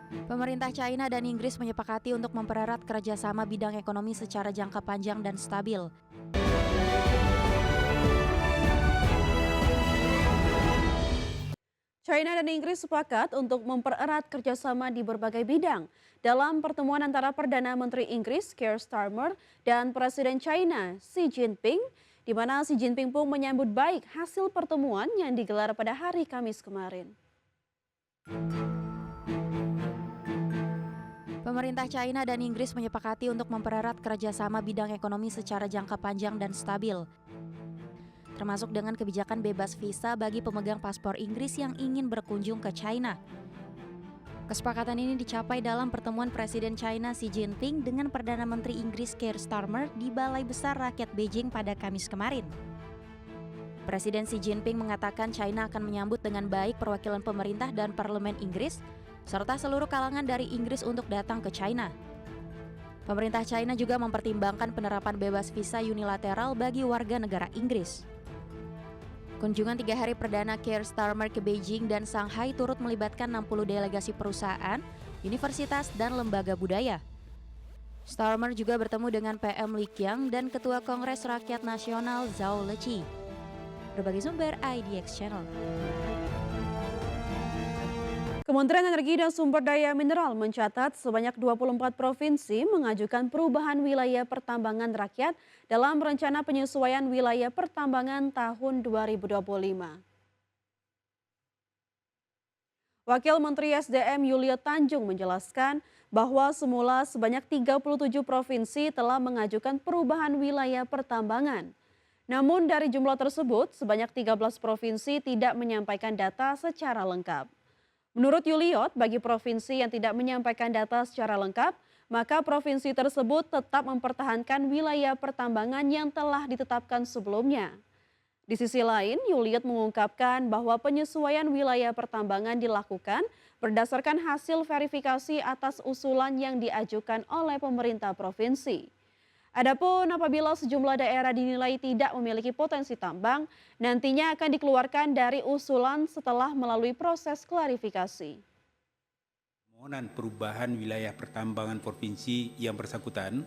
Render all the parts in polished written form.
Pemerintah China dan Inggris menyepakati untuk mempererat kerjasama bidang ekonomi secara jangka panjang dan stabil. China dan Inggris sepakat untuk mempererat kerjasama di berbagai bidang. Dalam pertemuan antara Perdana Menteri Inggris Keir Starmer dan Presiden China Xi Jinping, di mana Xi Jinping pun menyambut baik hasil pertemuan yang digelar pada hari Kamis kemarin. Pemerintah China dan Inggris menyepakati untuk mempererat kerjasama bidang ekonomi secara jangka panjang dan stabil, termasuk dengan kebijakan bebas visa bagi pemegang paspor Inggris yang ingin berkunjung ke China. Kesepakatan ini dicapai dalam pertemuan Presiden China Xi Jinping dengan Perdana Menteri Inggris Keir Starmer di Balai Besar Rakyat Beijing pada Kamis kemarin. Presiden Xi Jinping mengatakan China akan menyambut dengan baik perwakilan pemerintah dan parlemen Inggris, serta seluruh kalangan dari Inggris untuk datang ke China. Pemerintah China juga mempertimbangkan penerapan bebas visa unilateral bagi warga negara Inggris. Kunjungan 3 hari perdana Keir Starmer ke Beijing dan Shanghai turut melibatkan 60 delegasi perusahaan, universitas, dan lembaga budaya. Starmer juga bertemu dengan PM Li Qiang dan Ketua Kongres Rakyat Nasional Zhao Leqi. Berbagai sumber IDX Channel. Kementerian Energi dan Sumber Daya Mineral mencatat sebanyak 24 provinsi mengajukan perubahan wilayah pertambangan rakyat dalam rencana penyesuaian wilayah pertambangan tahun 2025. Wakil Menteri SDM Yulia Tanjung menjelaskan bahwa semula sebanyak 37 provinsi telah mengajukan perubahan wilayah pertambangan. Namun dari jumlah tersebut, sebanyak 13 provinsi tidak menyampaikan data secara lengkap. Menurut Yuliot, bagi provinsi yang tidak menyampaikan data secara lengkap, maka provinsi tersebut tetap mempertahankan wilayah pertambangan yang telah ditetapkan sebelumnya. Di sisi lain, Yuliot mengungkapkan bahwa penyesuaian wilayah pertambangan dilakukan berdasarkan hasil verifikasi atas usulan yang diajukan oleh pemerintah provinsi. Adapun apabila sejumlah daerah dinilai tidak memiliki potensi tambang, nantinya akan dikeluarkan dari usulan setelah melalui proses klarifikasi. Permohonan perubahan wilayah pertambangan provinsi yang bersangkutan,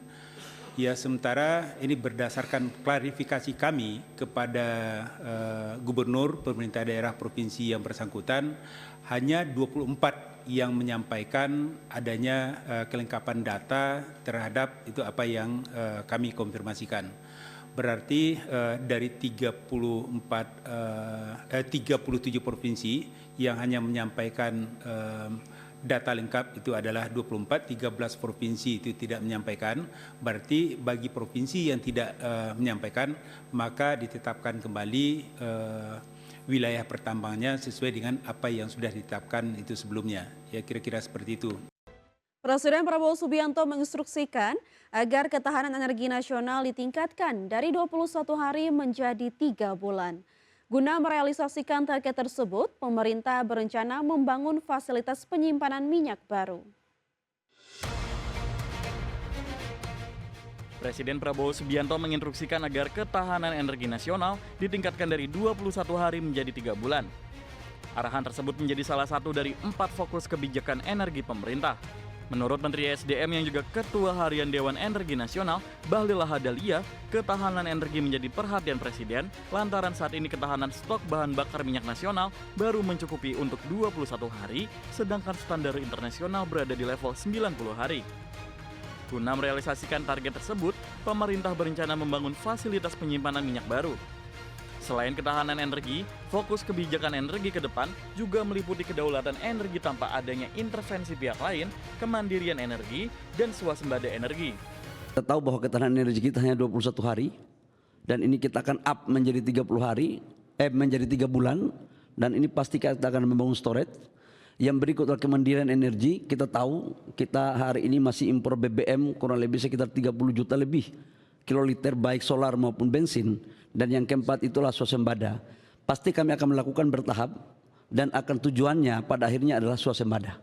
ya sementara ini berdasarkan klarifikasi kami kepada Gubernur pemerintah daerah provinsi yang bersangkutan, hanya 24 yang menyampaikan adanya kelengkapan data terhadap itu apa yang kami konfirmasikan. Berarti dari 37 provinsi yang hanya menyampaikan data lengkap itu adalah 24, 13 provinsi itu tidak menyampaikan. Berarti bagi provinsi yang tidak menyampaikan, maka ditetapkan kembali wilayah pertambangannya sesuai dengan apa yang sudah ditetapkan itu sebelumnya. Ya kira-kira seperti itu. Presiden Prabowo Subianto menginstruksikan agar ketahanan energi nasional ditingkatkan dari 21 hari menjadi 3 bulan. Guna merealisasikan target tersebut, pemerintah berencana membangun fasilitas penyimpanan minyak baru. Presiden Prabowo Subianto menginstruksikan agar ketahanan energi nasional ditingkatkan dari 21 hari menjadi 3 bulan. Arahan tersebut menjadi salah satu dari 4 fokus kebijakan energi pemerintah. Menurut Menteri SDM yang juga Ketua Harian Dewan Energi Nasional, Bahlil Lahadalia, ketahanan energi menjadi perhatian Presiden lantaran saat ini ketahanan stok bahan bakar minyak nasional baru mencukupi untuk 21 hari, sedangkan standar internasional berada di level 90 hari. Guna merealisasikan target tersebut, pemerintah berencana membangun fasilitas penyimpanan minyak baru. Selain ketahanan energi, fokus kebijakan energi ke depan juga meliputi kedaulatan energi tanpa adanya intervensi pihak lain, kemandirian energi, dan swasembada energi. Kita tahu bahwa ketahanan energi kita hanya 21 hari, dan ini kita akan up menjadi 3 bulan, dan ini pasti kita akan membangun storage. Yang berikut adalah kemandirian energi. Kita tahu kita hari ini masih impor BBM kurang lebih sekitar 30 juta lebih kiloliter baik solar maupun bensin. Dan yang keempat itulah swasembada. Pasti kami akan melakukan bertahap dan akan tujuannya pada akhirnya adalah swasembada.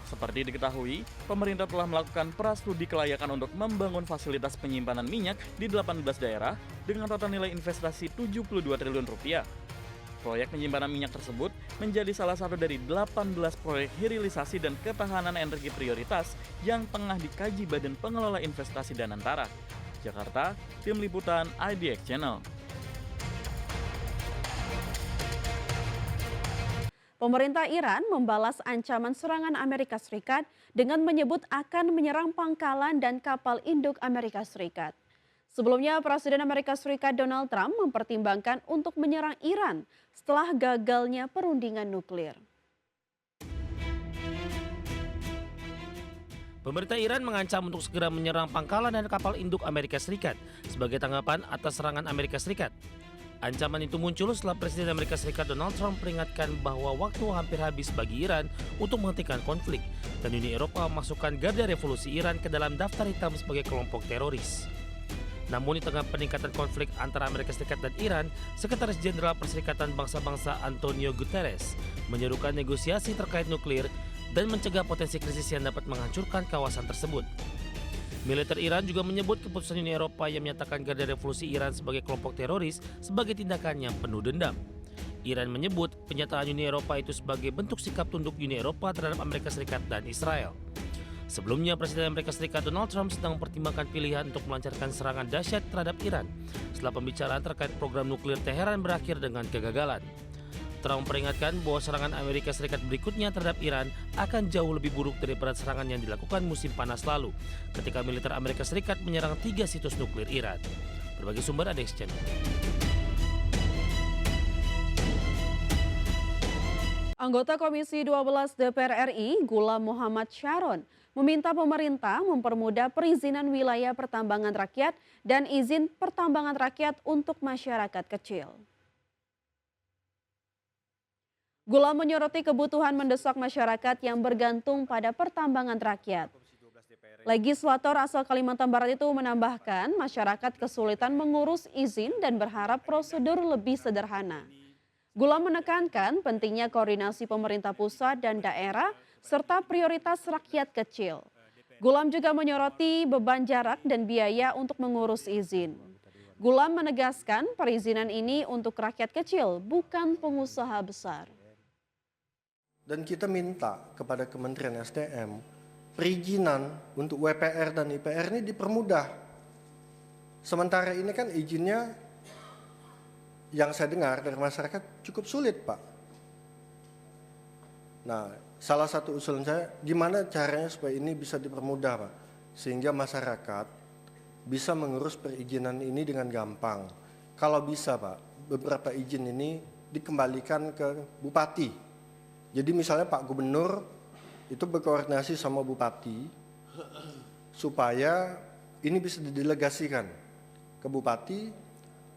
Seperti diketahui, pemerintah telah melakukan prastudi kelayakan untuk membangun fasilitas penyimpanan minyak di 18 daerah dengan total nilai investasi 72 triliun rupiah. Proyek penyimpanan minyak tersebut menjadi salah satu dari 18 proyek hilirisasi dan ketahanan energi prioritas yang tengah dikaji Badan Pengelola Investasi Danantara. Jakarta, Tim Liputan IDX Channel. Pemerintah Iran membalas ancaman serangan Amerika Serikat dengan menyebut akan menyerang pangkalan dan kapal induk Amerika Serikat. Sebelumnya, Presiden Amerika Serikat Donald Trump mempertimbangkan untuk menyerang Iran setelah gagalnya perundingan nuklir. Pemerintah Iran mengancam untuk segera menyerang pangkalan dan kapal induk Amerika Serikat sebagai tanggapan atas serangan Amerika Serikat. Ancaman itu muncul setelah Presiden Amerika Serikat Donald Trump peringatkan bahwa waktu hampir habis bagi Iran untuk menghentikan konflik dan Uni Eropa memasukkan Garda Revolusi Iran ke dalam daftar hitam sebagai kelompok teroris. Namun di tengah peningkatan konflik antara Amerika Serikat dan Iran, Sekretaris Jenderal Perserikatan Bangsa-Bangsa Antonio Guterres menyerukan negosiasi terkait nuklir dan mencegah potensi krisis yang dapat menghancurkan kawasan tersebut. Militer Iran juga menyebut keputusan Uni Eropa yang menyatakan Garda Revolusi Iran sebagai kelompok teroris sebagai tindakan yang penuh dendam. Iran menyebut pernyataan Uni Eropa itu sebagai bentuk sikap tunduk Uni Eropa terhadap Amerika Serikat dan Israel. Sebelumnya, Presiden Amerika Serikat Donald Trump sedang mempertimbangkan pilihan untuk melancarkan serangan dahsyat terhadap Iran setelah pembicaraan terkait program nuklir Teheran berakhir dengan kegagalan. Trump memperingatkan bahwa serangan Amerika Serikat berikutnya terhadap Iran akan jauh lebih buruk daripada serangan yang dilakukan musim panas lalu ketika militer Amerika Serikat menyerang 3 situs nuklir Iran. Berbagai sumber IDX Channel. Anggota Komisi 12 DPR RI, Gulam Muhammad Syaron, meminta pemerintah mempermudah perizinan wilayah pertambangan rakyat dan izin pertambangan rakyat untuk masyarakat kecil. Gulam menyoroti kebutuhan mendesak masyarakat yang bergantung pada pertambangan rakyat. Legislator asal Kalimantan Barat itu menambahkan masyarakat kesulitan mengurus izin dan berharap prosedur lebih sederhana. Gulam menekankan pentingnya koordinasi pemerintah pusat dan daerah serta prioritas rakyat kecil. Gulam juga menyoroti beban jarak dan biaya untuk mengurus izin. Gulam menegaskan perizinan ini untuk rakyat kecil, bukan pengusaha besar. Dan kita minta kepada Kementerian SDM, perizinan untuk WPR dan IPR ini dipermudah. Sementara ini kan izinnya yang saya dengar dari masyarakat cukup sulit, Pak. Nah, salah satu usulan saya, gimana caranya supaya ini bisa dipermudah, Pak? Sehingga masyarakat bisa mengurus perizinan ini dengan gampang. Kalau bisa, Pak, beberapa izin ini dikembalikan ke Bupati. Jadi misalnya Pak Gubernur itu berkoordinasi sama Bupati, supaya ini bisa didelegasikan ke Bupati.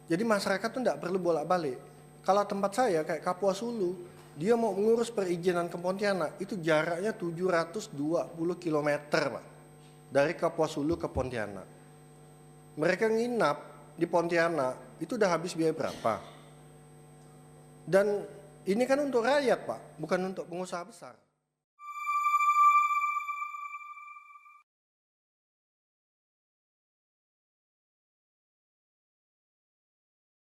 Jadi masyarakat tuh tidak perlu bolak-balik. Kalau tempat saya kayak Kapuas Hulu, dia mau mengurus perizinan ke Pontianak, itu jaraknya 720 km, Pak. Dari Kapuas Hulu ke Pontianak. Mereka nginap di Pontianak, itu udah habis biaya berapa? Dan ini kan untuk rakyat, Pak, bukan untuk pengusaha besar.